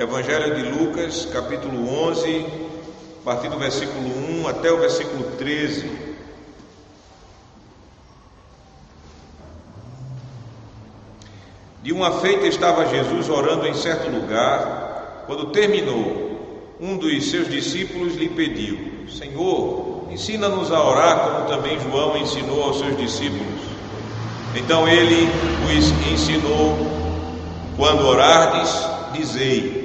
Evangelho de Lucas, capítulo 11, a partir do versículo 1 até o versículo 13. De uma feita estava Jesus orando em certo lugar. Quando terminou, um dos seus discípulos lhe pediu: Senhor, ensina-nos a orar, como também João ensinou aos seus discípulos. Então ele os ensinou: quando orardes, dizei: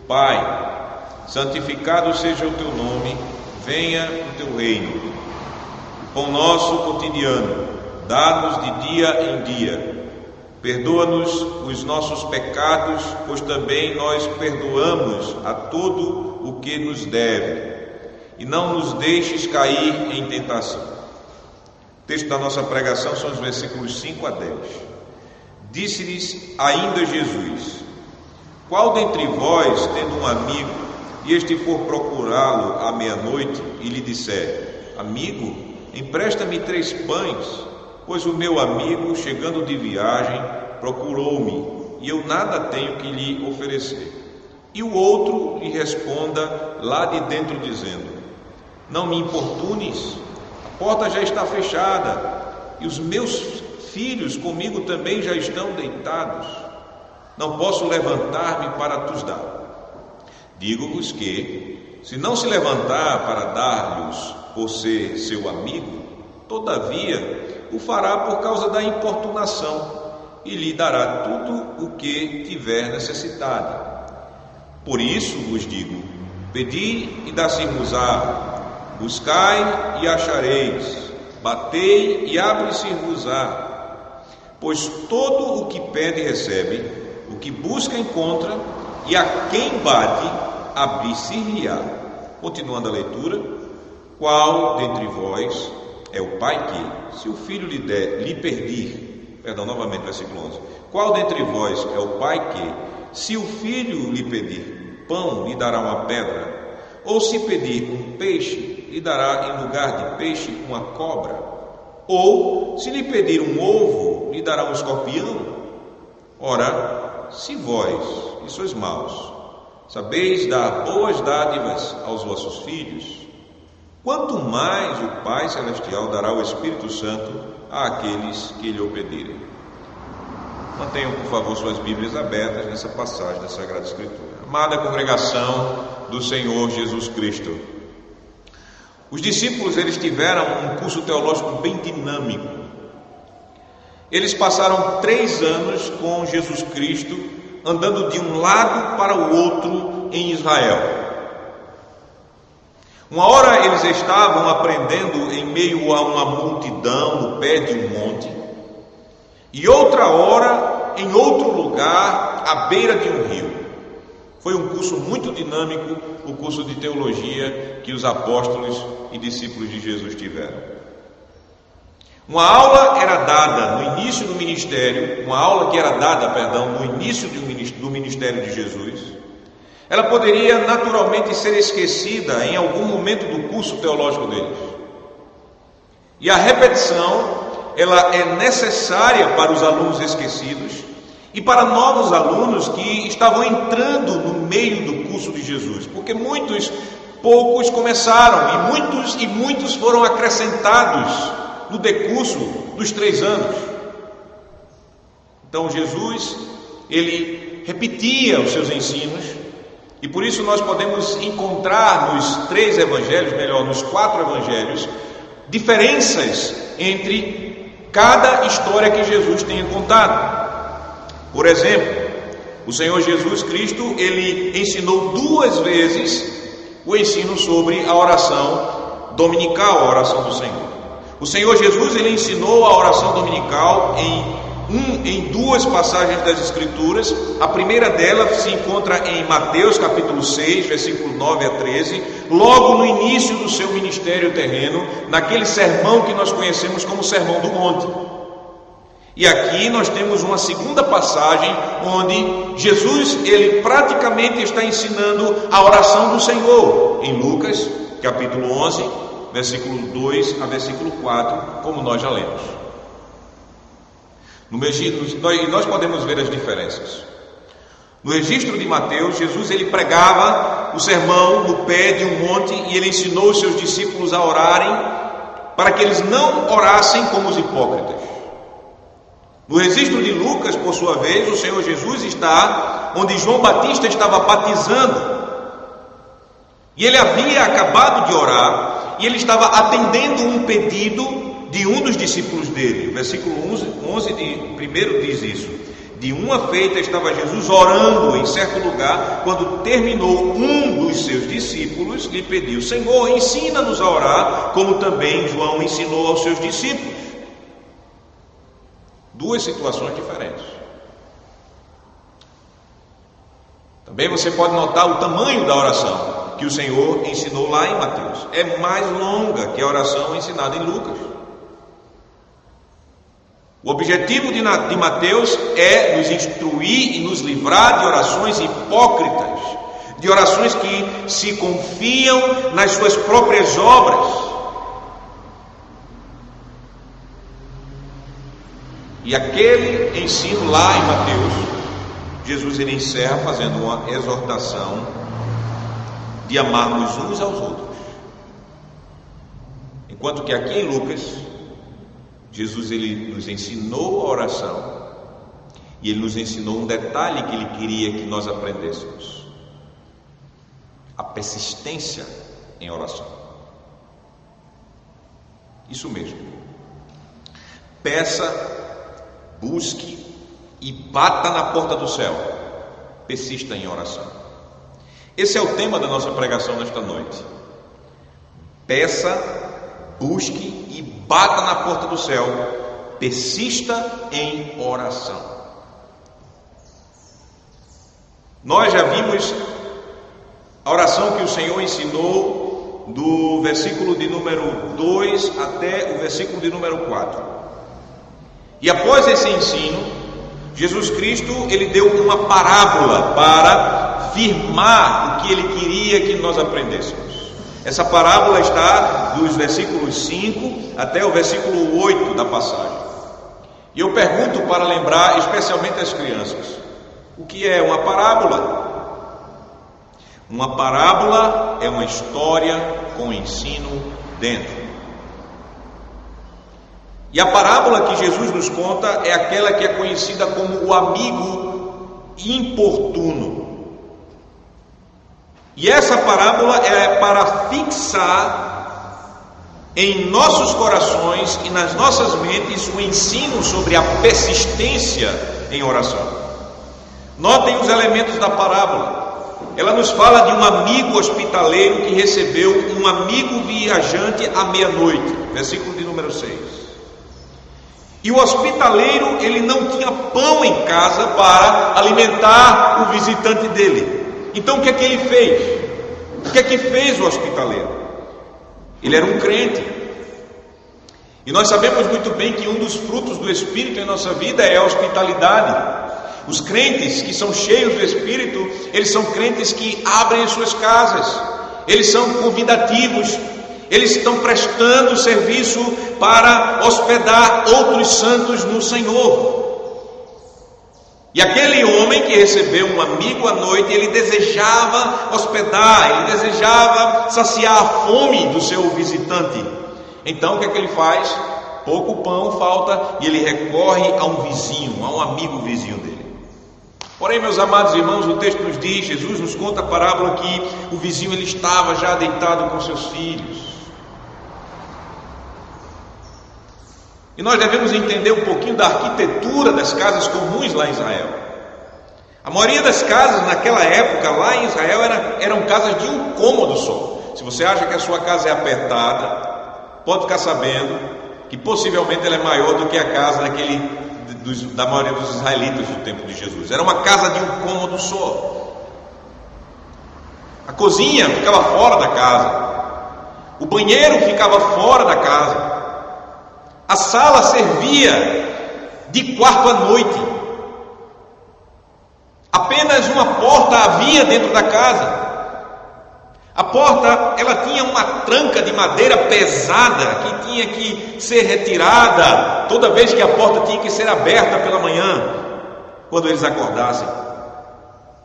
Pai, santificado seja o teu nome, venha o teu reino. O pão nosso cotidiano, dá-nos de dia em dia. Perdoa-nos os nossos pecados, pois também nós perdoamos a todo o que nos deve. E não nos deixes cair em tentação. O texto da nossa pregação são os versículos 5 a 10. Disse-lhes ainda Jesus: Qual dentre vós, tendo um amigo, e este for procurá-lo à meia-noite, e lhe disser: Amigo, empresta-me 3 pães, pois o meu amigo, chegando de viagem, procurou-me, e eu nada tenho que lhe oferecer. E o outro lhe responda lá de dentro, dizendo: Não me importunes, a porta já está fechada, e os meus filhos comigo também já estão deitados. Não posso levantar-me para tus dar. Digo-vos que, se não se levantar para dar-lhes por ser seu amigo, todavia o fará por causa da importunação, e lhe dará tudo o que tiver necessidade. Por isso vos digo: pedi e dar-se-vos-á, buscai e achareis, batei e abre-se-vos-á. Pois todo o que pede recebe, o que busca encontra, e a quem bate abrir-se-lhe-á. Continuando a leitura: Qual dentre vós é o pai que, se o filho lhe pedir, novamente versículo 11, qual dentre vós é o pai que, se o filho lhe pedir pão, lhe dará uma pedra? Ou se pedir um peixe, lhe dará em lugar de peixe uma cobra? Ou se lhe pedir um ovo, lhe dará um escorpião? Ora, se vós, que sois maus, sabeis dar boas dádivas aos vossos filhos, quanto mais o Pai Celestial dará o Espírito Santo àqueles que lhe o pedirem. Mantenham, por favor, suas Bíblias abertas nessa passagem da Sagrada Escritura. Amada congregação do Senhor Jesus Cristo, os discípulos, eles tiveram um curso teológico bem dinâmico. Eles passaram 3 anos com Jesus Cristo, andando de um lado para o outro em Israel. Uma hora eles estavam aprendendo em meio a uma multidão, no pé de um monte, e outra hora em outro lugar, à beira de um rio. Foi um curso muito dinâmico, o curso de teologia que os apóstolos e discípulos de Jesus tiveram. Uma aula era dada no início do ministério, no início do ministério de Jesus. Ela poderia naturalmente ser esquecida em algum momento do curso teológico deles. E a repetição, ela é necessária para os alunos esquecidos e para novos alunos que estavam entrando no meio do curso de Jesus, porque poucos começaram e muitos foram acrescentados no decurso dos 3 anos. Então Jesus, ele repetia os seus ensinos. E por isso nós podemos encontrar nos 3 evangelhos, nos 4 evangelhos, diferenças entre cada história que Jesus tenha contado. Por exemplo, o Senhor Jesus Cristo, ele ensinou 2 vezes o ensino sobre a oração dominical, a oração do Senhor. O Senhor Jesus, ele ensinou a oração dominical em 2 passagens das Escrituras. A primeira delas se encontra em Mateus capítulo 6, versículo 9 a 13, logo no início do seu ministério terreno, naquele sermão que nós conhecemos como Sermão do Monte. E aqui nós temos uma segunda passagem onde Jesus, ele praticamente está ensinando a oração do Senhor, em Lucas capítulo 11, versículo 2 a versículo 4, como nós já lemos. Nós podemos ver as diferenças. No registro de Mateus, Jesus ele pregava o sermão no pé de um monte e ele ensinou os seus discípulos a orarem para que eles não orassem como os hipócritas. No registro de Lucas, por sua vez, o Senhor Jesus está onde João Batista estava batizando. E ele havia acabado de orar e ele estava atendendo um pedido de um dos discípulos dele. O versículo 11 de 1 diz isso. De uma feita estava Jesus orando em certo lugar, quando terminou, um dos seus discípulos lhe pediu: Senhor, ensina-nos a orar, como também João ensinou aos seus discípulos. Duas situações diferentes. Também você pode notar o tamanho da oração que o Senhor ensinou lá em Mateus. É mais longa que a oração ensinada em Lucas. O objetivo de Mateus é nos instruir e nos livrar de orações hipócritas, de orações que se confiam nas suas próprias obras. E aquele ensino lá em Mateus, Jesus ele encerra fazendo uma exortação de amarmos uns aos outros. Enquanto que aqui em Lucas, Jesus ele nos ensinou a oração e ele nos ensinou um detalhe que ele queria que nós aprendêssemos: a persistência em oração. Isso mesmo. Peça, busque e bata na porta do céu. Persista em oração. Esse é o tema da nossa pregação nesta noite. Peça, busque e bata na porta do céu. Persista em oração. Nós já vimos a oração que o Senhor ensinou do versículo de número 2 até o versículo de número 4. E após esse ensino, Jesus Cristo ele deu uma parábola para firmar o que ele queria que nós aprendêssemos. Essa parábola está dos versículos 5 até o versículo 8 da passagem. E eu pergunto para lembrar especialmente as crianças: o que é uma parábola? Uma parábola é uma história com ensino dentro. E a parábola que Jesus nos conta é aquela que é conhecida como o amigo importuno. E essa parábola é para fixar em nossos corações e nas nossas mentes o ensino sobre a persistência em oração. Notem os elementos da parábola. Ela nos fala de um amigo hospitaleiro que recebeu um amigo viajante à meia-noite, versículo de número 6. E o hospitaleiro, ele não tinha pão em casa para alimentar o visitante dele. Então o que é que ele fez? O que é que fez o hospitaleiro? Ele era um crente. E nós sabemos muito bem que um dos frutos do Espírito em nossa vida é a hospitalidade. Os crentes que são cheios do Espírito, eles são crentes que abrem as suas casas. Eles são convidativos. Eles estão prestando serviço para hospedar outros santos no Senhor. E aquele homem que recebeu um amigo à noite, ele desejava hospedar, ele desejava saciar a fome do seu visitante. Então o que é que ele faz? Pouco pão falta e ele recorre a um vizinho, a um amigo vizinho dele. Porém, meus amados irmãos, o texto nos diz, Jesus nos conta a parábola que o vizinho ele estava já deitado com seus filhos. E nós devemos entender um pouquinho da arquitetura das casas comuns lá em Israel. A maioria das casas naquela época lá em Israel eram casas de um cômodo só. Se você acha que a sua casa é apertada, pode ficar sabendo que possivelmente ela é maior do que a casa da maioria dos israelitas do tempo de Jesus. Era uma casa de um cômodo só. A cozinha ficava fora da casa. O banheiro ficava fora da casa. A sala servia de quarto à noite. Apenas uma porta havia dentro da casa. A porta, ela tinha uma tranca de madeira pesada que tinha que ser retirada toda vez que a porta tinha que ser aberta pela manhã, quando eles acordassem.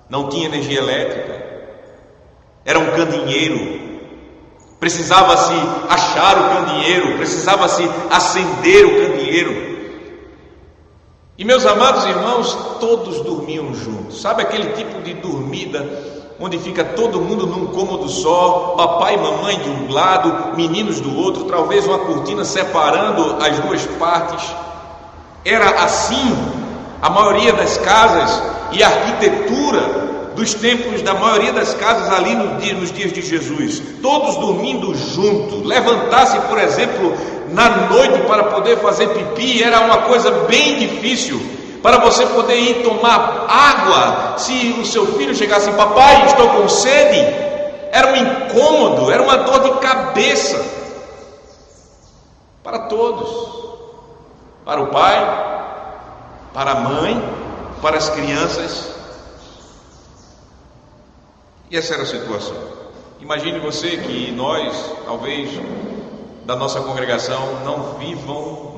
não tinha energia elétrica, era um candeeiro, precisava-se achar o candeeiro, precisava-se acender o candeeiro. E meus amados irmãos, todos dormiam juntos. Sabe aquele tipo de dormida onde fica todo mundo num cômodo só, papai e mamãe de um lado, meninos do outro, talvez uma cortina separando as duas partes? Era assim a maioria das casas e a arquitetura dos templos da maioria das casas ali nos dias de Jesus, todos dormindo juntos. Levantar-se, por exemplo, na noite para poder fazer pipi era uma coisa bem difícil. Para você poder ir tomar água, se o seu filho chegasse: papai, estou com sede, era um incômodo, era uma dor de cabeça para todos, para o pai, para a mãe, para as crianças. E essa era a situação. Imagine você que nós, talvez, da nossa congregação, não vivam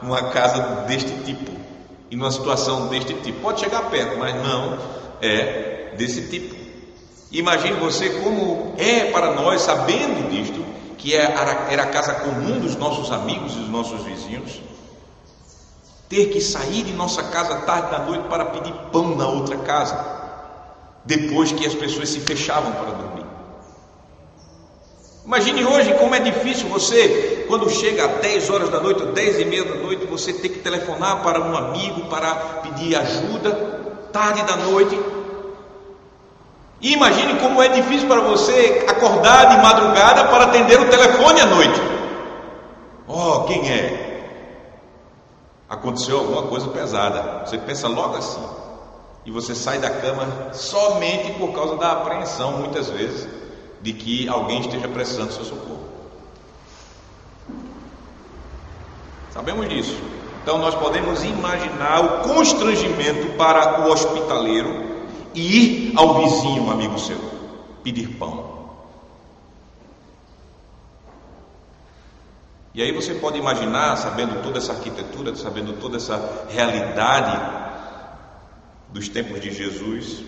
numa casa deste tipo, e numa situação deste tipo. Pode chegar perto, mas não é desse tipo. Imagine você como é para nós, sabendo disto, que era a casa comum dos nossos amigos e dos nossos vizinhos, ter que sair de nossa casa tarde da noite para pedir pão na outra casa, depois que as pessoas se fechavam para dormir. Imagine hoje como é difícil você, quando chega às 10 horas da noite, 10 e meia da noite, você ter que telefonar para um amigo para pedir ajuda, tarde da noite. E imagine como é difícil para você acordar de madrugada para atender o telefone à noite. Oh, quem é? Aconteceu alguma coisa pesada. Você pensa logo assim. E você sai da cama somente por causa da apreensão, muitas vezes, de que alguém esteja prestando seu socorro. Sabemos disso. Então nós podemos imaginar o constrangimento para o hospitaleiro ir ao vizinho, um amigo seu, pedir pão. E aí você pode imaginar, sabendo toda essa arquitetura, sabendo toda essa realidade dos tempos de Jesus,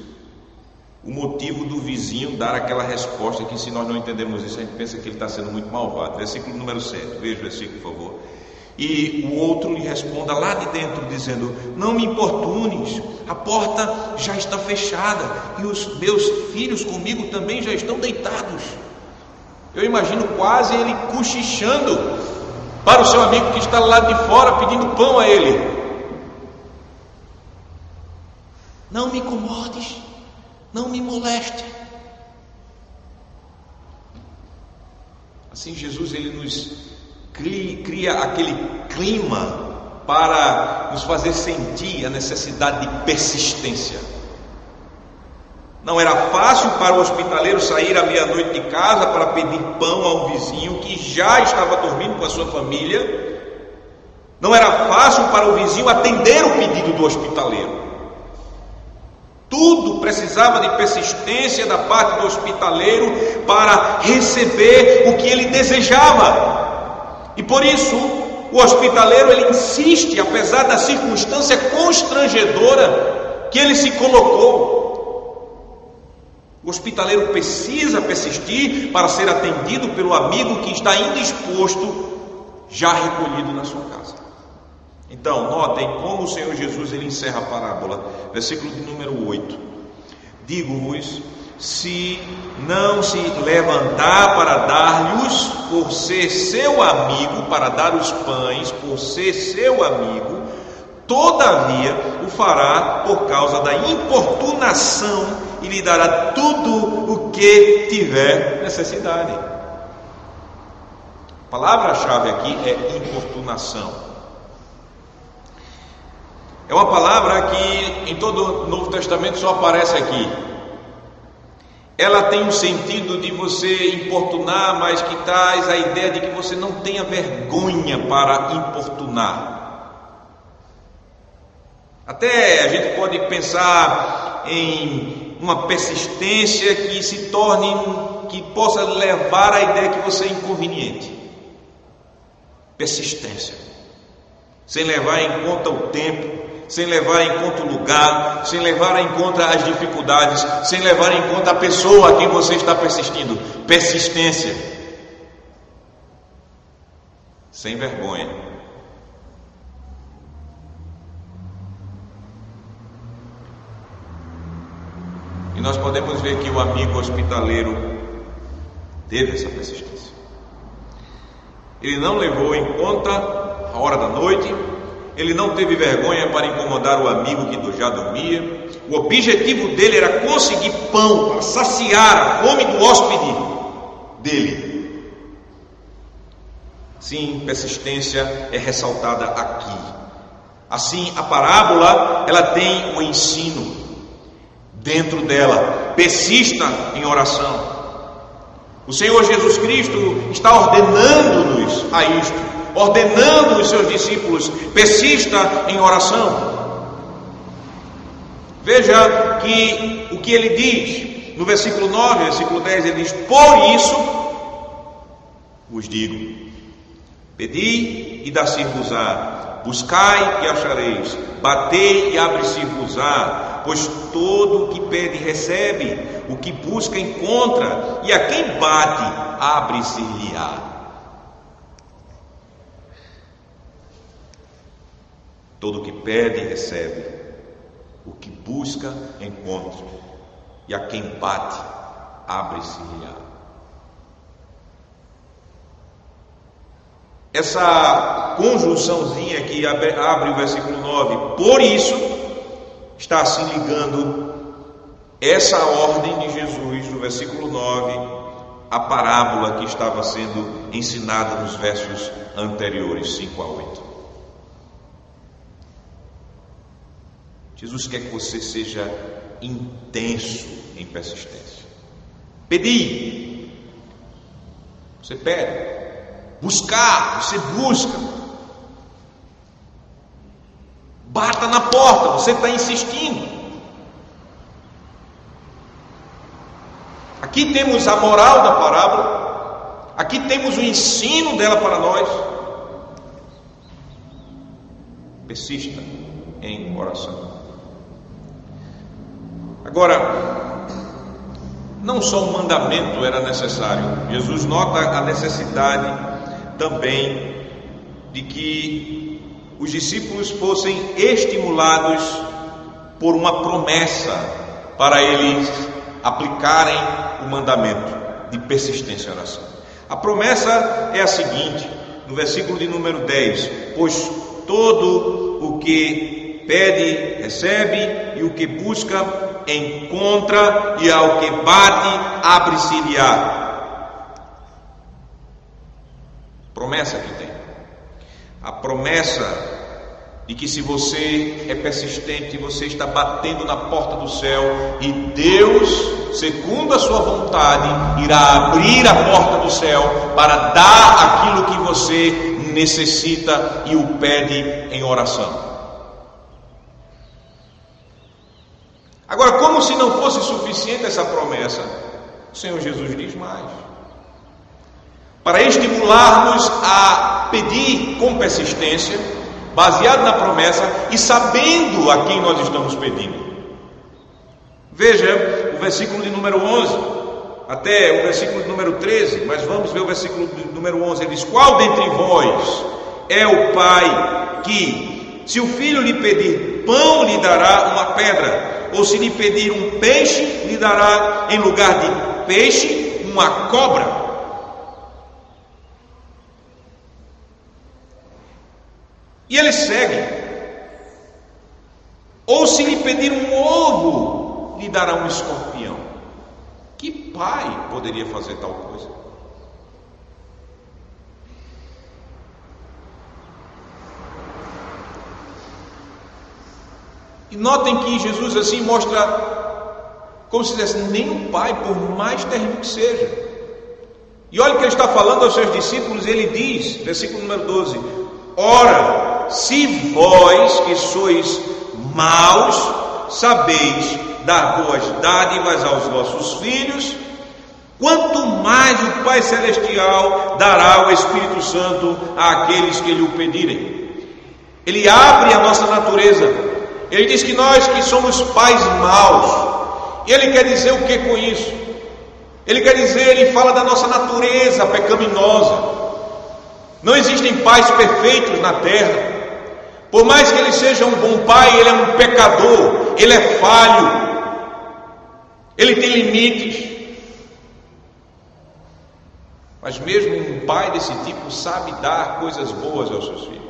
o motivo do vizinho dar aquela resposta que, se nós não entendemos isso, a gente pensa que ele está sendo muito malvado. Versículo número 7, veja o versículo, por favor. E o outro lhe responda lá de dentro, dizendo: não me importunes, a porta já está fechada e os meus filhos comigo também já estão deitados. Eu imagino quase ele cochichando para o seu amigo que está lá de fora pedindo pão a ele: não me incomodes, não me moleste. Assim Jesus, ele nos cria aquele clima para nos fazer sentir a necessidade de persistência. Não era fácil para o hospitaleiro sair à meia-noite de casa para pedir pão a um vizinho que já estava dormindo com a sua família. Não era fácil para o vizinho atender o pedido do hospitaleiro. Tudo precisava de persistência da parte do hospitaleiro para receber o que ele desejava. E por isso, o hospitaleiro, ele insiste, apesar da circunstância constrangedora que ele se colocou. O hospitaleiro precisa persistir para ser atendido pelo amigo que está indisposto, já recolhido na sua casa. Então, notem como o Senhor Jesus, ele encerra a parábola, versículo de número 8. Digo-vos, se não se levantar para dar-lhes, por ser seu amigo, para dar os pães, por ser seu amigo, todavia o fará por causa da importunação e lhe dará tudo o que tiver necessidade. A palavra-chave aqui é importunação. É uma palavra que em todo o Novo Testamento só aparece aqui. Ela tem um sentido de você importunar, mas que traz a ideia de que você não tenha vergonha para importunar. Até a gente pode pensar em uma persistência que se torne, que possa levar à ideia que você é inconveniente. Persistência. Sem levar em conta o tempo, sem levar em conta o lugar, sem levar em conta as dificuldades, sem levar em conta a pessoa a quem você está persistindo. Persistência. Sem vergonha. E nós podemos ver que o amigo hospitaleiro teve essa persistência. Ele não levou em conta a hora da noite, ele não teve vergonha para incomodar o amigo que já dormia. O objetivo dele era conseguir pão para saciar a fome do hóspede dele. Sim, persistência é ressaltada aqui. Assim, a parábola, ela tem um ensino dentro dela. Persista em oração. O Senhor Jesus Cristo está ordenando-nos a isto, ordenando os seus discípulos: persista em oração. Veja que o que ele diz no versículo 9, versículo 10, ele diz: por isso vos digo, pedi e dá-se-vos-á, buscai e achareis, batei e abre-se-vos-á, pois todo o que pede recebe, o que busca encontra, e a quem bate abre-se-lhe-á. Todo o que pede recebe, o que busca encontra, e a quem bate abre-se-lhe-á. Essa conjunçãozinha que abre o versículo 9, por isso, está assim ligando essa ordem de Jesus no versículo 9 à parábola que estava sendo ensinada nos versos anteriores, 5 a 8. Jesus quer que você seja intenso em persistência. Pedir, você pede. Buscar, você busca. Bata na porta, você está insistindo. Aqui temos a moral da parábola, aqui temos o ensino dela para nós. Persista em oração. Agora, não só um mandamento era necessário. Jesus nota a necessidade também de que os discípulos fossem estimulados por uma promessa para eles aplicarem o mandamento de persistência em oração. A promessa é a seguinte, no versículo de número 10: pois todo o que pede recebe, e o que busca encontra, e ao que bate abre-se-lhe-á. Promessa que tem. A promessa de que se você é persistente, você está batendo na porta do céu, e Deus, segundo a sua vontade, irá abrir a porta do céu para dar aquilo que você necessita e o pede em oração. Agora, como se não fosse suficiente essa promessa, o Senhor Jesus diz mais. Para estimular-nos a pedir com persistência, baseado na promessa e sabendo a quem nós estamos pedindo. Veja o versículo de número 11 até o versículo de número 13, mas vamos ver o versículo de número 11. Ele diz: qual dentre vós é o pai que, se o filho lhe pedir pão, lhe dará uma pedra? Ou se lhe pedir um peixe, lhe dará em lugar de peixe uma cobra? E ele segue: ou se lhe pedir um ovo, lhe dará um escorpião. Que pai poderia fazer tal coisa? E notem que Jesus assim mostra, como se dissesse, nenhum pai, por mais terrível que seja. E olha o que ele está falando aos seus discípulos. Ele diz, versículo número 12: ora, se vós que sois maus, sabeis dar boas dádivas aos vossos filhos, quanto mais o Pai Celestial dará o Espírito Santo àqueles que lhe o pedirem. Ele abre a nossa natureza Ele diz que nós que somos pais maus. E ele quer dizer o que com isso? Ele quer dizer, ele fala da nossa natureza pecaminosa. Não existem pais perfeitos na terra. Por mais que ele seja um bom pai, ele é um pecador, ele é falho, ele tem limites. Mas mesmo um pai desse tipo sabe dar coisas boas aos seus filhos.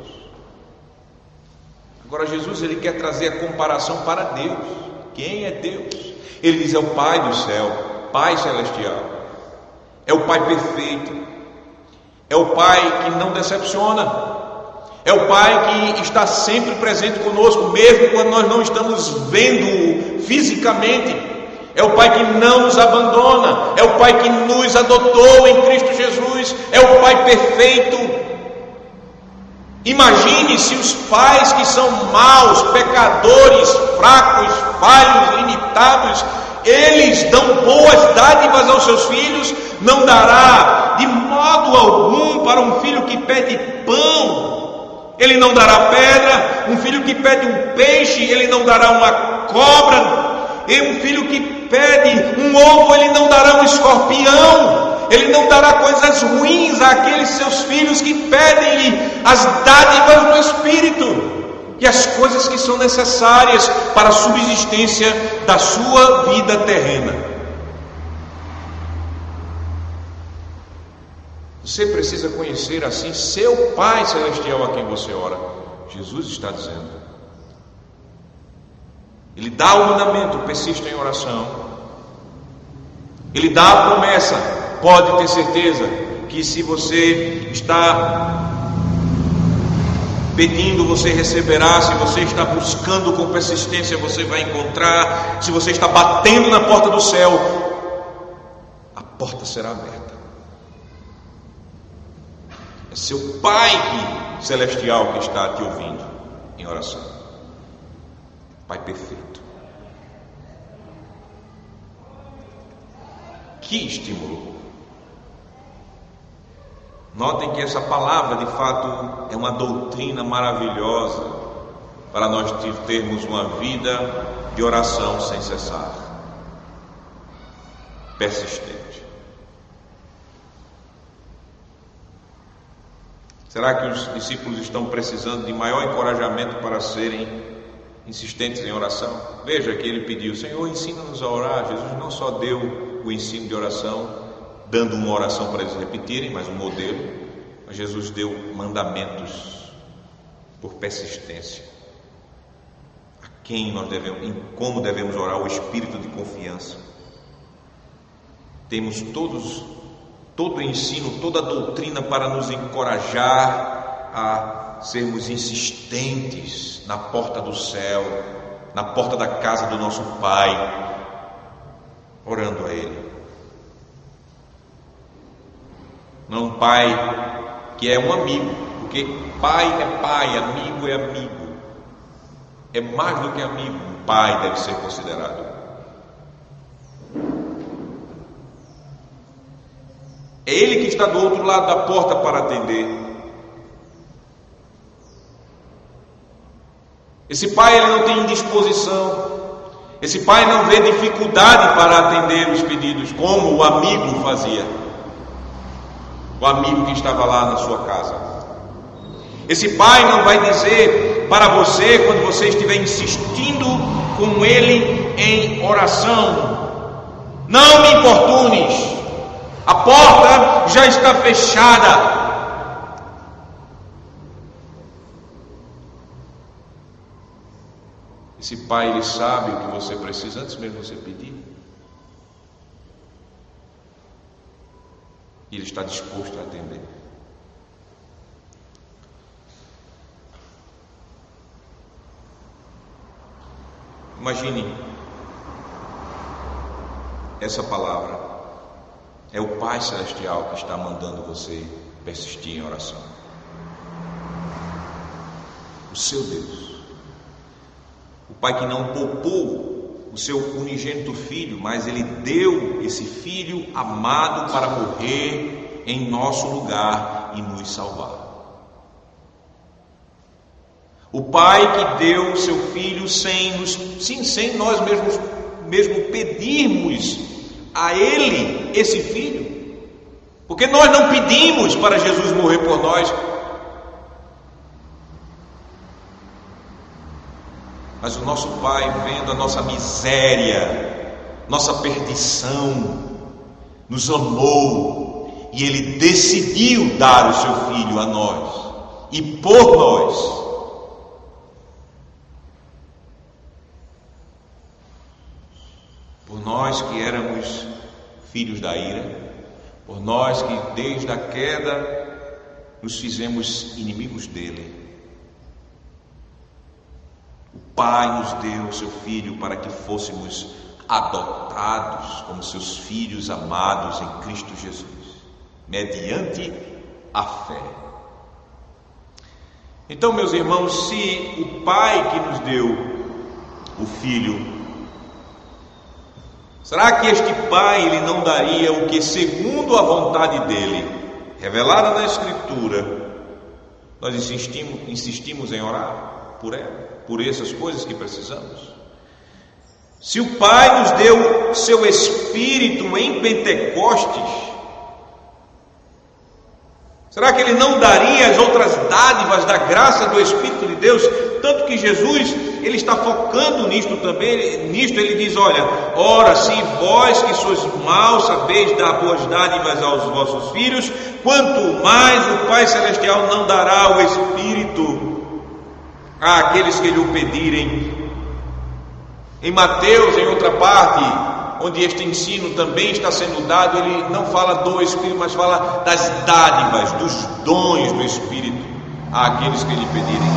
Agora Jesus, ele quer trazer a comparação para Deus. Quem é Deus? Ele diz, é o Pai do céu, Pai celestial. É o Pai perfeito. É o Pai que não decepciona. É o Pai que está sempre presente conosco, mesmo quando nós não estamos vendo-o fisicamente. É o Pai que não nos abandona. É o Pai que nos adotou em Cristo Jesus. É o Pai perfeito. Imagine se os pais que são maus, pecadores, fracos, falhos, limitados, eles dão boas dádivas aos seus filhos, não dará de modo algum para um filho que pede pão, ele não dará pedra. Um filho que pede um peixe, ele não dará uma cobra. E um filho que pede um ovo, ele não dará um escorpião. Ele não dará coisas ruins àqueles seus filhos que pedem-lhe as dádivas do Espírito e as coisas que são necessárias para a subsistência da sua vida terrena. Você precisa conhecer assim seu Pai Celestial a quem você ora. Jesus está dizendo. Ele dá o mandamento, persista em oração. Ele dá a promessa. Pode ter certeza que se você está pedindo, você receberá. Se você está buscando com persistência, você vai encontrar. Se você está batendo na porta do céu, a porta será aberta. É seu Pai Celestial que está te ouvindo em oração. Pai perfeito. Que estímulo! Notem que essa palavra de fato é uma doutrina maravilhosa para nós termos uma vida de oração sem cessar, persistente. Será que os discípulos estão precisando de maior encorajamento para serem insistentes em oração? Veja que ele pediu: Senhor, ensina-nos a orar. Jesus não só deu o ensino de oração, dando uma oração para eles repetirem, mas um modelo. Mas Jesus deu mandamentos por persistência. A quem nós devemos, em como devemos orar, o espírito de confiança. Temos todo o ensino, toda a doutrina para nos encorajar a sermos insistentes na porta do céu, na porta da casa do nosso Pai, orando a Ele. Não um pai que é um amigo, porque pai é pai, amigo é amigo. É mais do que amigo, um pai deve ser considerado. É Ele que está do outro lado da porta para atender. Esse pai, ele não tem indisposição. Esse pai não vê dificuldade para atender os pedidos, como o amigo fazia. O amigo que estava lá na sua casa. Esse pai não vai dizer para você, quando você estiver insistindo com ele em oração: não me importunes, a porta já está fechada. Esse pai, ele sabe o que você precisa antes mesmo de você pedir. E Ele está disposto a atender. Imagine essa palavra. É o Pai Celestial que está mandando você persistir em oração. O seu Deus. O Pai que não poupou o seu unigênito Filho, mas Ele deu esse Filho amado para morrer em nosso lugar e nos salvar. O Pai que deu seu Filho sem nós mesmo pedirmos a Ele esse Filho, porque nós não pedimos para Jesus morrer por nós, mas o nosso Pai, vendo a nossa miséria, nossa perdição, nos amou e Ele decidiu dar o seu Filho a nós e por nós. Por nós que éramos filhos da ira, por nós que desde a queda nos fizemos inimigos dele. O Pai nos deu o seu Filho para que fôssemos adotados como seus filhos amados em Cristo Jesus, mediante a fé. Então, meus irmãos, se o Pai que nos deu o Filho, será que este Pai ele não daria o que, segundo a vontade dele, revelada na Escritura, nós insistimos em orar por ela, por essas coisas que precisamos? Se o Pai nos deu seu Espírito em Pentecostes, será que Ele não daria as outras dádivas da graça do Espírito de Deus? Tanto que Jesus, Ele está focando nisto também. Ele diz: olha, ora, se vós que sois maus sabeis dar boas dádivas aos vossos filhos, quanto mais o Pai Celestial não dará o Espírito àqueles que lhe o pedirem. Em Mateus, em outra parte, onde este ensino também está sendo dado, ele não fala do Espírito, mas fala das dádivas, dos dons do Espírito àqueles que lhe pedirem.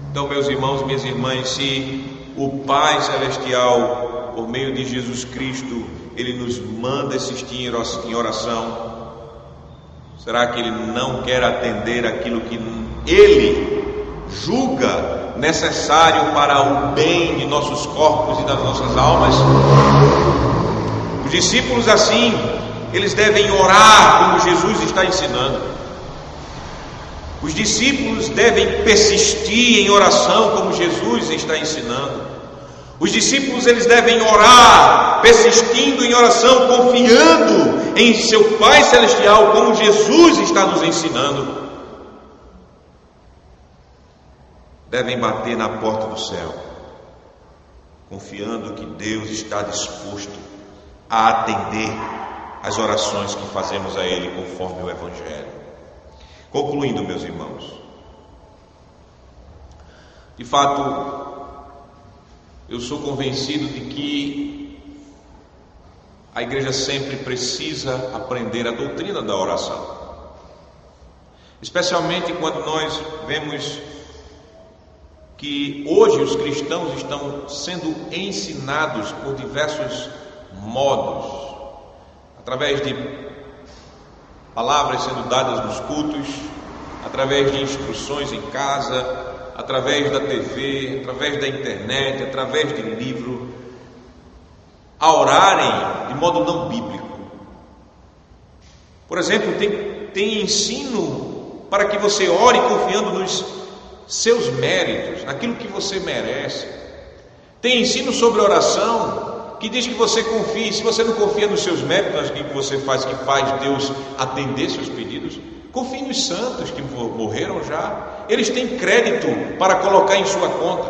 Então, meus irmãos e minhas irmãs, se o Pai Celestial, por meio de Jesus Cristo, Ele nos manda assistir em oração, será que Ele não quer atender aquilo que Ele julga necessário para o bem de nossos corpos e das nossas almas? Os discípulos, assim, eles devem orar como Jesus está ensinando. Os discípulos devem persistir em oração como Jesus está ensinando. Os discípulos, eles devem orar, persistindo em oração, confiando em seu Pai Celestial, como Jesus está nos ensinando. Devem bater na porta do céu, confiando que Deus está disposto a atender as orações que fazemos a Ele conforme o Evangelho. Concluindo, meus irmãos, de fato, eu sou convencido de que a igreja sempre precisa aprender a doutrina da oração, especialmente quando nós vemos que hoje os cristãos estão sendo ensinados por diversos modos, através de palavras sendo dadas nos cultos, através de instruções em casa, através da TV, através da internet, através de livro, a orarem de modo não bíblico. Por exemplo, tem ensino para que você ore confiando nos seus méritos, naquilo que você merece. Tem ensino sobre oração que diz que você confie. Se você não confia nos seus méritos, naquilo que você faz, que faz Deus atender seus pedidos, confie nos santos que morreram já. Eles têm crédito para colocar em sua conta.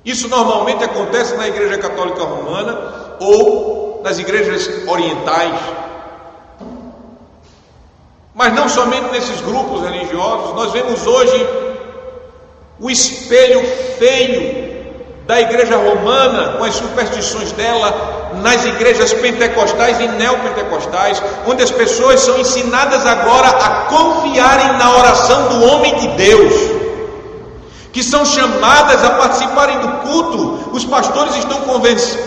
Isso normalmente acontece na Igreja Católica Romana ou nas igrejas orientais. Mas não somente nesses grupos religiosos. Nós vemos hoje o espelho feio da igreja romana, com as superstições dela, nas igrejas pentecostais e neopentecostais, onde as pessoas são ensinadas agora a confiarem na oração do homem de Deus, que são chamadas a participarem do culto. Os pastores estão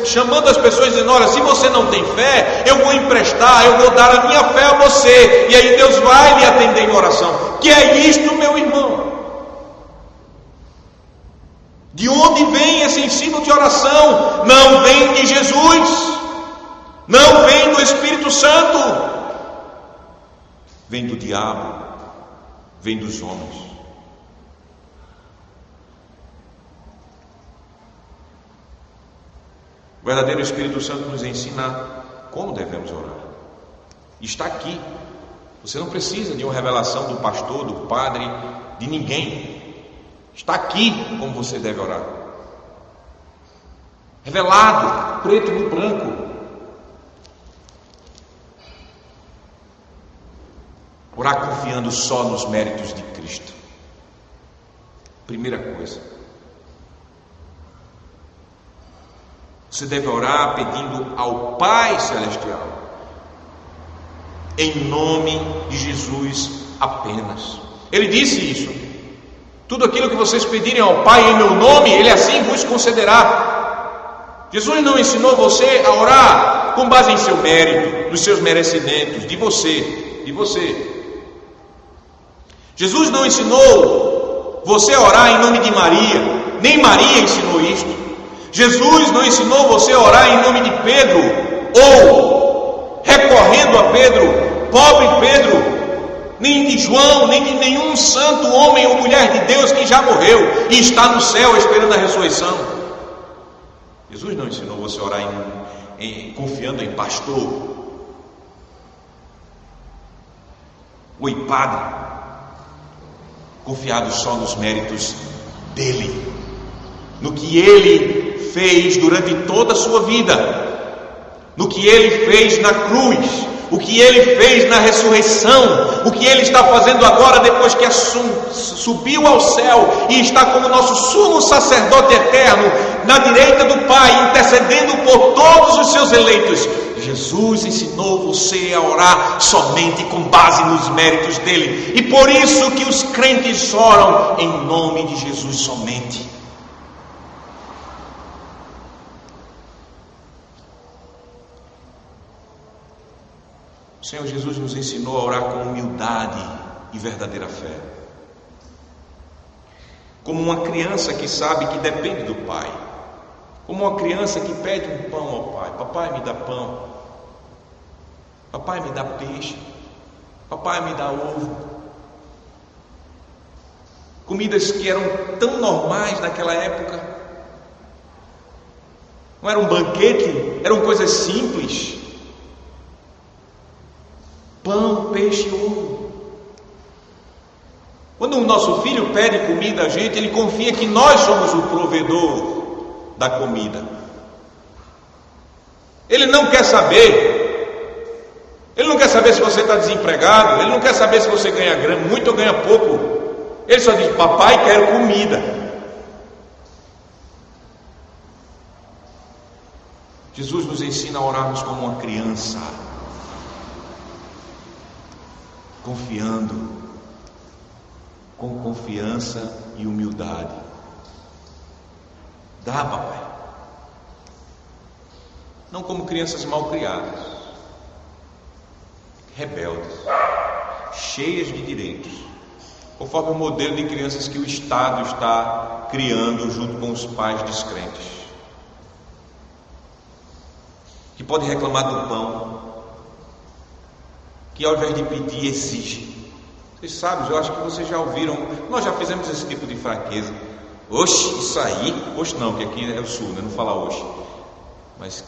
chamando as pessoas, dizendo: olha, se você não tem fé, eu vou emprestar, eu vou dar a minha fé a você, e aí Deus vai lhe atender em oração. Que é isto, meu irmão? De onde vem esse ensino de oração? Não vem de Jesus, não vem do Espírito Santo, vem do diabo. vem dos homens. O verdadeiro Espírito Santo nos ensina como devemos orar. Está aqui. Você não precisa de uma revelação do pastor, do padre, de ninguém. Está aqui como você deve orar. Revelado, preto no branco. Orar confiando só nos méritos de Cristo. Primeira coisa. Você deve orar pedindo ao Pai Celestial, em nome de Jesus apenas. Ele disse isso. Tudo aquilo que vocês pedirem ao Pai em meu nome, Ele assim vos concederá. Jesus não ensinou você a orar com base em seu mérito, nos seus merecimentos, de você. Jesus não ensinou você a orar em nome de Maria, nem Maria ensinou isto. Jesus não ensinou você a orar em nome de Pedro, ou recorrendo a Pedro, pobre Pedro, nem de João, nem de nenhum santo homem ou mulher de Deus que já morreu e está no céu esperando a ressurreição. Jesus não ensinou você a orar confiando em pastor. Oi, padre. Confiado só nos méritos dele, no que ele fez durante toda a sua vida, no que ele fez na cruz, o que ele fez na ressurreição, o que ele está fazendo agora depois que subiu ao céu e está como nosso sumo sacerdote eterno na direita do Pai, intercedendo por todos os seus eleitos. Jesus ensinou você a orar somente com base nos méritos dele, e por isso que os crentes oram em nome de Jesus somente. O Senhor Jesus nos ensinou a orar com humildade e verdadeira fé, como uma criança que sabe que depende do Pai, como uma criança que pede um pão ao Pai. Papai, me dá pão. Papai, me dá peixe. Papai, me dá ovo. Comidas que eram tão normais naquela época. Não era um banquete, eram coisas simples. Pão, peixe e ovo. Quando o nosso filho pede comida a gente, ele confia que nós somos o provedor da comida. Ele não quer saber. Ele não quer saber se você está desempregado. Ele não quer saber se você ganha muito ou ganha pouco. Ele só diz: papai, quero comida. Jesus nos ensina a orarmos como uma criança, confiando, com confiança e humildade. Dá, papai. Não como crianças mal criadas, rebeldes, cheias de direitos, conforme o modelo de crianças que o Estado está criando junto com os pais descrentes, que pode reclamar do pão, que ao invés de pedir, exige. Vocês sabem, eu acho que vocês já ouviram, nós já fizemos esse tipo de fraqueza. Oxe, isso aí, oxe não, que aqui é o sul, né? Não fala oxe. Mas,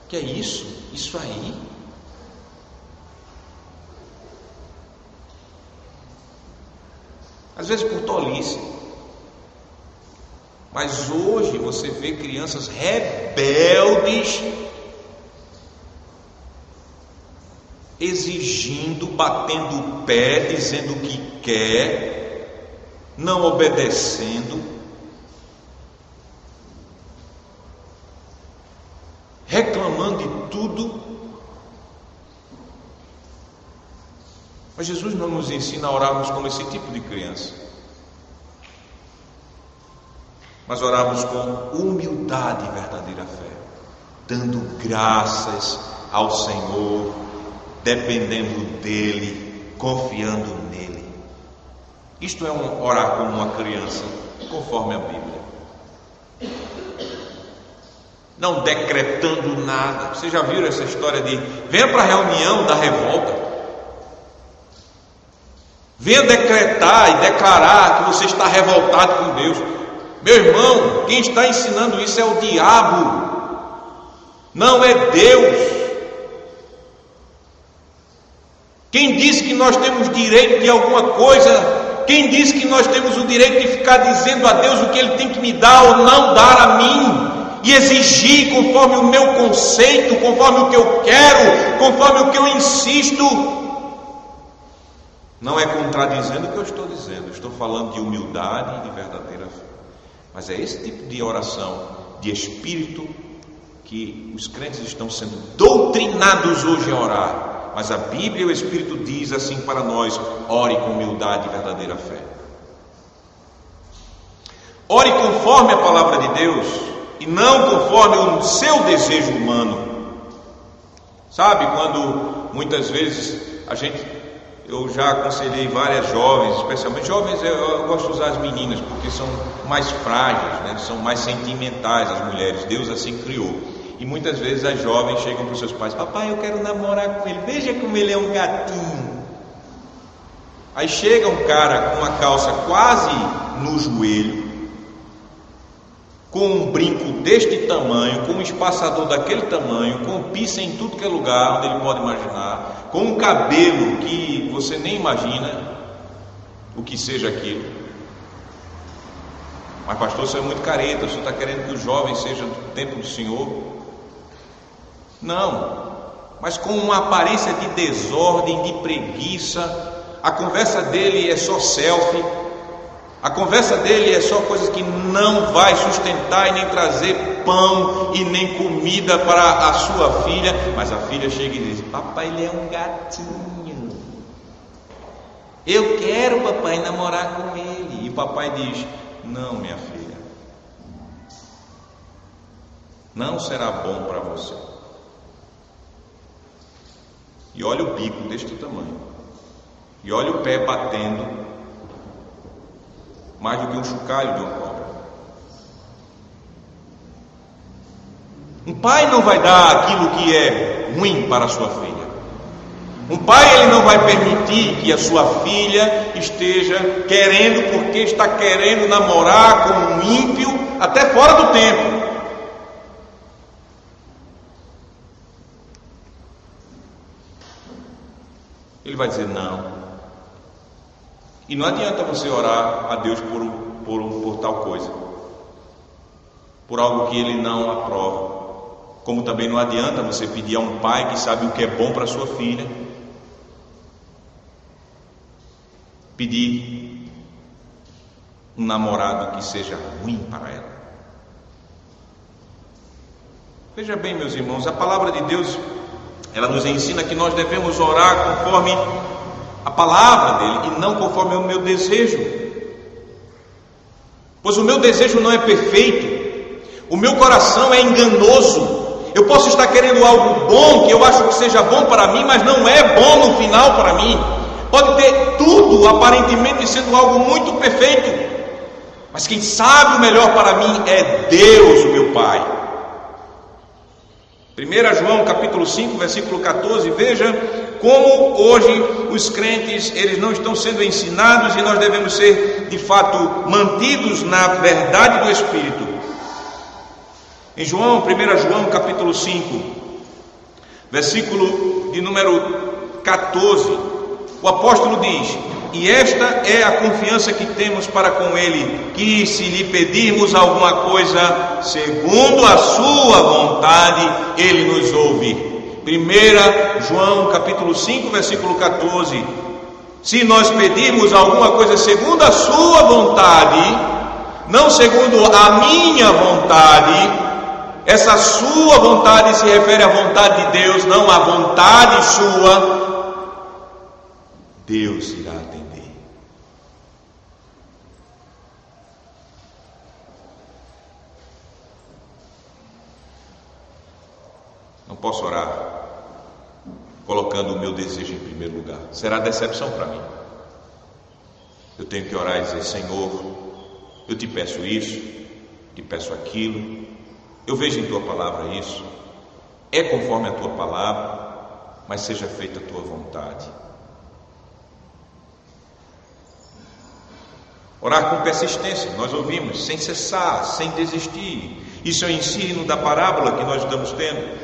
que é isso? Isso aí? Às vezes por tolice. Mas hoje você vê crianças rebeldes exigindo, batendo o pé, dizendo o que quer, não obedecendo, reclamando de tudo. Mas Jesus não nos ensina a orarmos como esse tipo de criança, mas orarmos com humildade e verdadeira fé, dando graças ao Senhor, dependendo dele, confiando nele. Isto é orar como uma criança, conforme a Bíblia. Não decretando nada. Vocês já viram essa história de venha para a reunião da revolta? Venha decretar e declarar que você está revoltado com Deus. Meu irmão, quem está ensinando isso é o diabo, não é Deus. Quem diz que nós temos direito de alguma coisa, quem diz que nós temos o direito de ficar dizendo a Deus o que Ele tem que me dar ou não dar a mim, e exigir conforme o meu conceito, conforme o que eu quero, conforme o que eu insisto, não é contradizendo o que eu estou dizendo, eu estou falando de humildade e de verdadeira fé. Mas é esse tipo de oração, de espírito, que os crentes estão sendo doutrinados hoje a orar. Mas a Bíblia e o Espírito diz assim para nós: ore com humildade e verdadeira fé. Ore conforme a palavra de Deus e não conforme o seu desejo humano. Sabe, quando muitas vezes eu já aconselhei várias jovens, especialmente jovens, eu gosto de usar as meninas porque são mais frágeis, né? São mais sentimentais as mulheres, Deus assim criou. E muitas vezes as jovens chegam para os seus pais: papai, eu quero namorar com ele, veja como ele é um gatinho. Aí chega um cara com uma calça quase no joelho, com um brinco deste tamanho, com um espaçador daquele tamanho, com pizza em tudo que é lugar onde ele pode imaginar, com um cabelo que você nem imagina o que seja aquilo. Mas pastor, isso é muito careta, o senhor está querendo que os jovens sejam do tempo do Senhor? Não, mas com uma aparência de desordem, de preguiça. A conversa dele é só selfie, a conversa dele é só coisas que não vai sustentar e nem trazer pão e nem comida para a sua filha. Mas a filha chega e diz: papai, ele é um gatinho, eu quero, papai, namorar com ele. E o papai diz: não, minha filha, não será bom para você. E olha o bico deste tamanho, e olha o pé batendo mais do que um chocalho de uma cobra. Um pai não vai dar aquilo que é ruim para a sua filha. Um pai, ele não vai permitir que a sua filha esteja querendo, porque está querendo namorar com um ímpio até fora do tempo. Ele vai dizer não. E não adianta você orar a Deus por tal coisa, por algo que Ele não aprova. Como também não adianta você pedir a um pai que sabe o que é bom para sua filha, pedir um namorado que seja ruim para ela. Veja bem, meus irmãos, a palavra de Deus, ela nos ensina que nós devemos orar conforme a palavra dele e não conforme o meu desejo, pois o meu desejo não é perfeito, o meu coração é enganoso. Eu posso estar querendo algo bom, que eu acho que seja bom para mim, mas não é bom no final para mim. Pode ter tudo aparentemente sendo algo muito perfeito, mas quem sabe o melhor para mim é Deus, o meu Pai. 1 João capítulo 5, versículo 14, veja como hoje os crentes, eles não estão sendo ensinados e nós devemos ser de fato mantidos na verdade do Espírito. Em 1 João capítulo 5, versículo de número 14, o apóstolo diz: e esta é a confiança que temos para com Ele, que se lhe pedirmos alguma coisa segundo a sua vontade, Ele nos ouve. 1 João capítulo 5, versículo 14: se nós pedirmos alguma coisa segundo a sua vontade, não segundo a minha vontade, essa sua vontade se refere à vontade de Deus, não à vontade sua, Deus irá atender. Não posso orar colocando o meu desejo em primeiro lugar, será decepção para mim. Eu tenho que orar e dizer: Senhor, eu te peço isso, te peço aquilo, eu vejo em tua palavra isso, é conforme a tua palavra, mas seja feita a tua vontade. Orar com persistência, nós ouvimos, sem cessar, sem desistir. Isso é o ensino da parábola que nós estamos tendo.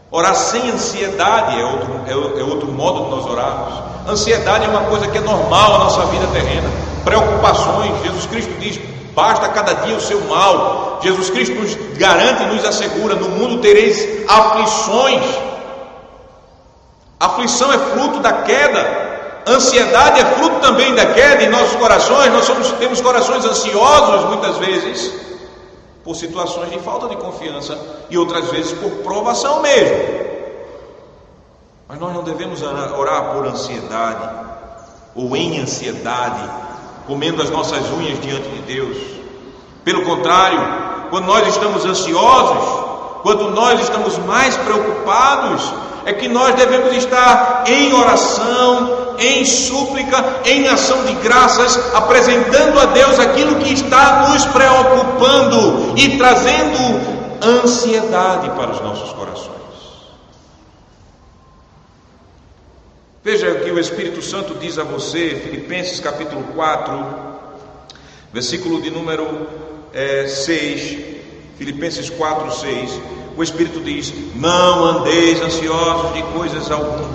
Orar sem ansiedade é outro modo de nós orarmos. Ansiedade é uma coisa que é normal na nossa vida terrena. Preocupações, Jesus Cristo diz: basta cada dia o seu mal. Jesus Cristo nos garante e nos assegura: no mundo tereis aflições. Aflição é fruto da queda. Ansiedade é fruto também da queda em nossos corações. Temos corações ansiosos muitas vezes por situações de falta de confiança e outras vezes por provação mesmo. Mas nós não devemos orar por ansiedade ou em ansiedade, comendo as nossas unhas diante de Deus. Pelo contrário, quando nós estamos ansiosos, quando nós estamos mais preocupados, é que nós devemos estar em oração, em súplica, em ação de graças, apresentando a Deus aquilo que está nos preocupando e trazendo ansiedade para os nossos corações. Veja o que o Espírito Santo diz a você, Filipenses capítulo 4, versículo de número 6, Filipenses 4, 6. O Espírito diz: não andeis ansiosos de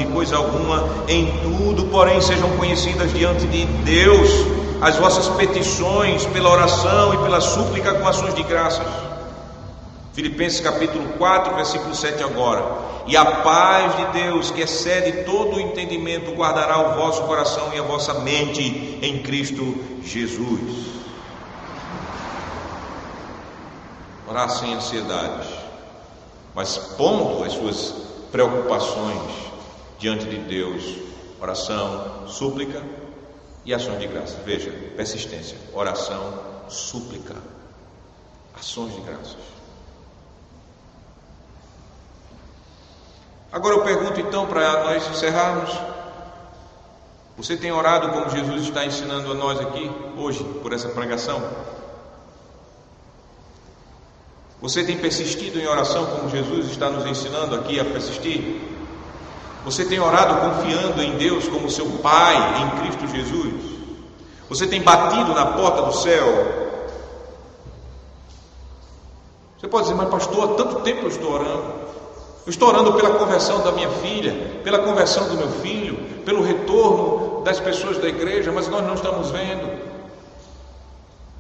coisa alguma, em tudo, porém, sejam conhecidas diante de Deus as vossas petições pela oração e pela súplica com ações de graças. Filipenses capítulo 4, versículo 7 agora. E a paz de Deus, que excede todo o entendimento, guardará o vosso coração e a vossa mente em Cristo Jesus. Orar sem ansiedades, mas pondo as suas preocupações diante de Deus, oração, súplica e ações de graça. Veja, persistência, oração, súplica, ações de graças. Agora eu pergunto então, para nós encerrarmos: você tem orado como Jesus está ensinando a nós aqui hoje, por essa pregação? Você tem persistido em oração como Jesus está nos ensinando aqui a persistir? Você tem orado confiando em Deus como seu Pai em Cristo Jesus? Você tem batido na porta do céu? Você pode dizer: mas pastor, há tanto tempo eu estou orando. Eu estou orando pela conversão da minha filha, pela conversão do meu filho, pelo retorno das pessoas da igreja, mas nós não estamos vendo.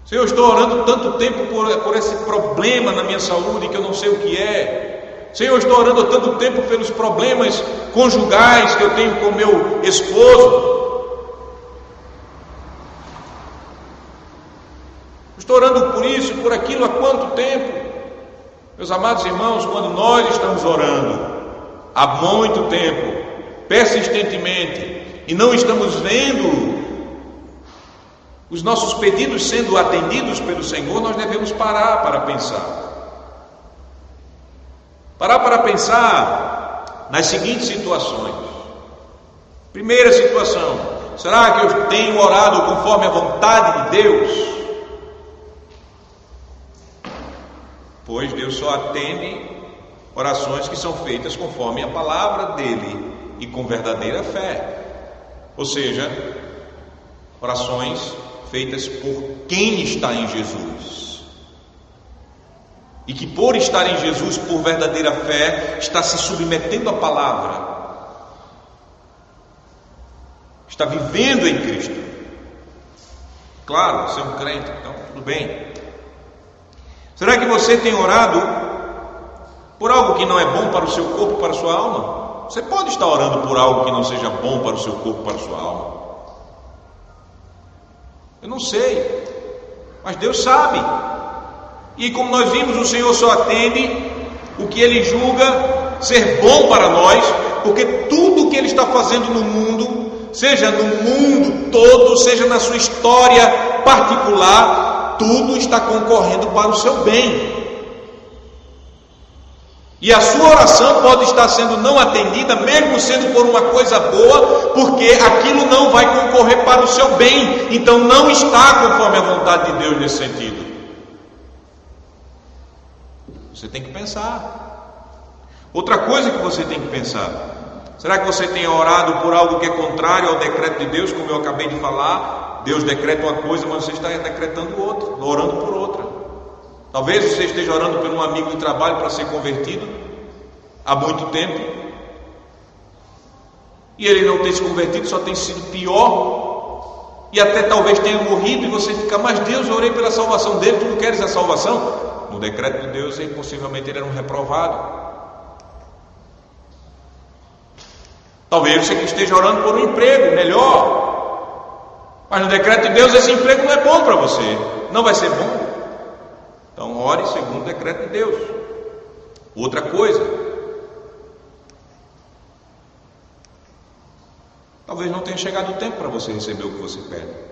Senhor, eu estou orando tanto tempo por esse problema na minha saúde que eu não sei o que é. Senhor, eu estou orando tanto tempo pelos problemas conjugais que eu tenho com meu esposo. Estou orando por isso, por aquilo há quanto tempo? Meus amados irmãos, quando nós estamos orando há muito tempo, persistentemente, e não estamos vendo os nossos pedidos sendo atendidos pelo Senhor, nós devemos parar para pensar. Parar para pensar nas seguintes situações. Primeira situação: será que eu tenho orado conforme a vontade de Deus? Pois Deus só atende orações que são feitas conforme a palavra dele e com verdadeira fé. Ou seja, orações feitas por quem está em Jesus, e que por estar em Jesus, por verdadeira fé, está se submetendo à palavra, está vivendo em Cristo. Claro, você é um crente, então tudo bem. Será que você tem orado por algo que não é bom para o seu corpo, para a sua alma? Você pode estar orando por algo que não seja bom para o seu corpo, para a sua alma. Eu não sei, mas Deus sabe. E como nós vimos, o Senhor só atende o que Ele julga ser bom para nós, porque tudo o que Ele está fazendo no mundo, seja no mundo todo, seja na sua história particular, tudo está concorrendo para o seu bem. E a sua oração pode estar sendo não atendida, mesmo sendo por uma coisa boa, porque aquilo não vai concorrer para o seu bem. Então não está conforme a vontade de Deus nesse sentido. Você tem que pensar. Outra coisa que você tem que pensar: será que você tem orado por algo que é contrário ao decreto de Deus, como eu acabei de falar? Deus decreta uma coisa, mas você está decretando outra, orando por outra. Talvez você esteja orando por um amigo de trabalho para ser convertido há muito tempo, e ele não tem se convertido, só tem sido pior, e até talvez tenha morrido, e você fica, mas Deus, eu orei pela salvação dele, tu não queres a salvação? No decreto de Deus, possivelmente ele era um reprovado. Talvez você esteja orando por um emprego melhor, mas no decreto de Deus esse emprego não é bom para você, não vai ser bom. Então ore segundo o decreto de Deus. Outra coisa, talvez não tenha chegado o tempo para você receber o que você pede.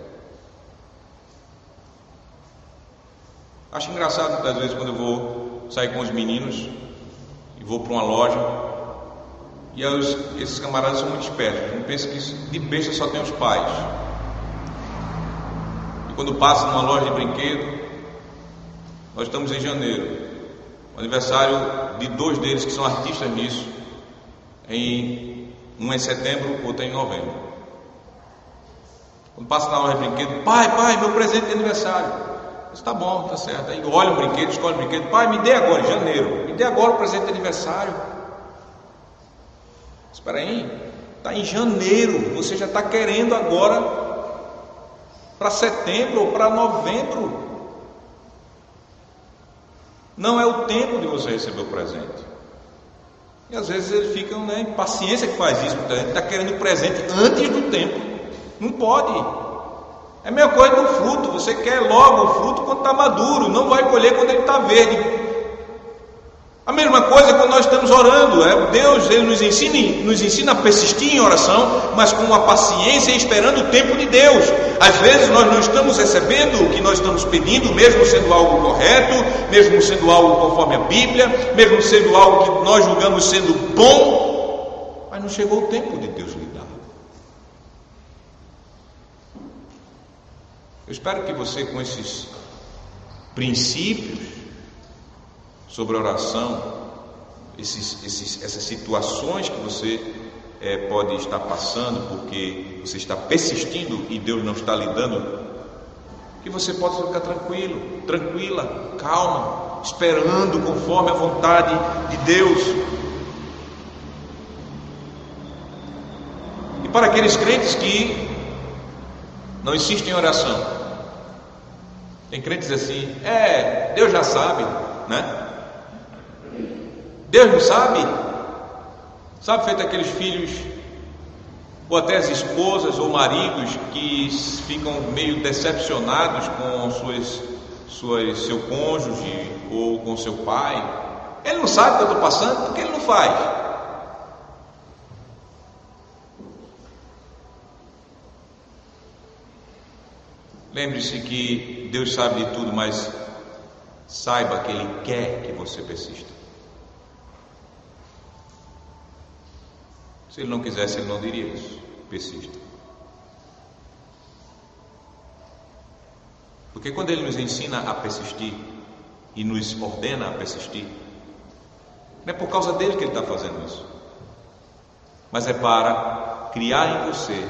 Acho engraçado muitas vezes quando eu vou sair com os meninos e vou para uma loja, e esses camaradas são muito espertos, não pensam que de besta só tem os pais. E quando passa numa loja de brinquedo, nós estamos em janeiro, o aniversário de 2 deles que são artistas nisso, um é em setembro, outro é em novembro. Quando passa na loja de brinquedo, pai, meu presente de aniversário. Está bom, está certo. Aí olha o brinquedo, escolhe o brinquedo, pai, me dê agora, em janeiro, me dê agora o presente de aniversário. Espera aí, está em janeiro, você já está querendo agora para setembro ou para novembro. Não é o tempo de você receber o presente. E às vezes eles ficam, impaciência que faz isso. Ele está querendo o presente antes do tempo. Não pode. É a mesma coisa do fruto. Você quer logo o fruto quando está maduro, não vai colher quando ele está verde. A mesma coisa quando nós estamos orando. Deus ele nos ensina a persistir em oração, mas com uma paciência e esperando o tempo de Deus. Às vezes nós não estamos recebendo o que nós estamos pedindo, mesmo sendo algo correto, mesmo sendo algo conforme a Bíblia, mesmo sendo algo que nós julgamos sendo bom, mas não chegou o tempo de Deus lhe dar. Eu espero que você, com esses princípios sobre oração, essas situações que você pode estar passando porque você está persistindo e Deus não está lhe dando, que você possa ficar tranquilo, tranquila, calma, esperando conforme a vontade de Deus. E para aqueles crentes que não insistem em oração, tem crentes assim, Deus já sabe, né? Deus não sabe? Sabe, feito aqueles filhos, ou até as esposas ou maridos que ficam meio decepcionados com seu cônjuge ou com seu pai. Ele não sabe o que eu estou passando, porque ele não faz. Lembre-se que Deus sabe de tudo, mas saiba que Ele quer que você persista. Se Ele não quisesse, Ele não diria isso. Persista. Porque quando Ele nos ensina a persistir e nos ordena a persistir, não é por causa dele que Ele está fazendo isso, mas é para criar em você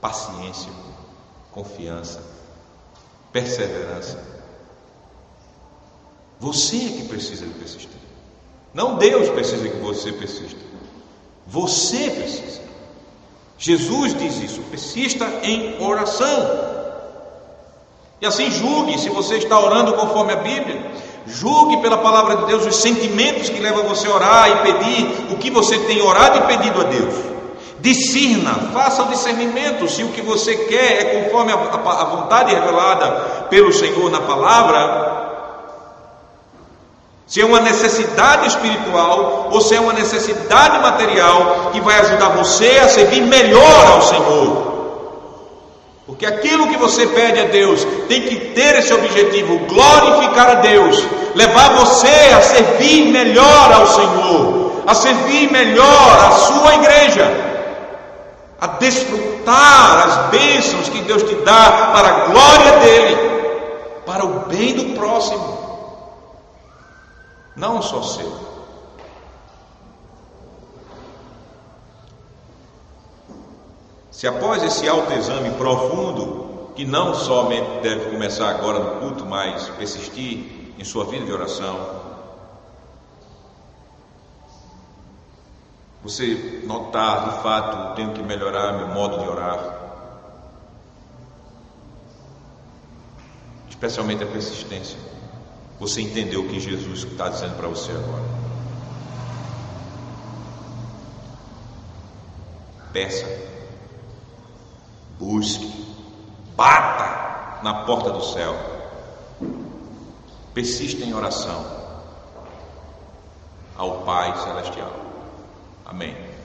paciência, confiança, perseverança. Você é que precisa de persistir. Não Deus precisa que você persista. Você precisa. Jesus diz isso: persista em oração. E assim julgue se você está orando conforme a Bíblia. Julgue pela palavra de Deus os sentimentos que levam você a orar e pedir o que você tem orado e pedido a Deus. Discirna, faça o discernimento se o que você quer é conforme a vontade revelada pelo Senhor na palavra, se é uma necessidade espiritual ou se é uma necessidade material que vai ajudar você a servir melhor ao Senhor. Porque aquilo que você pede a Deus tem que ter esse objetivo: glorificar a Deus, levar você a servir melhor ao Senhor, a servir melhor a sua igreja, a desfrutar as bênçãos que Deus te dá para a glória dele, para o bem do próximo, não só seu. Se após esse autoexame profundo que não somente deve começar agora no culto, mas persistir em sua vida de oração. Você notar, de fato, eu tenho que melhorar meu modo de orar. Especialmente a persistência. Você entendeu o que Jesus está dizendo para você agora. Peça, busque, bata na porta do céu. Persista em oração ao Pai Celestial. Amém.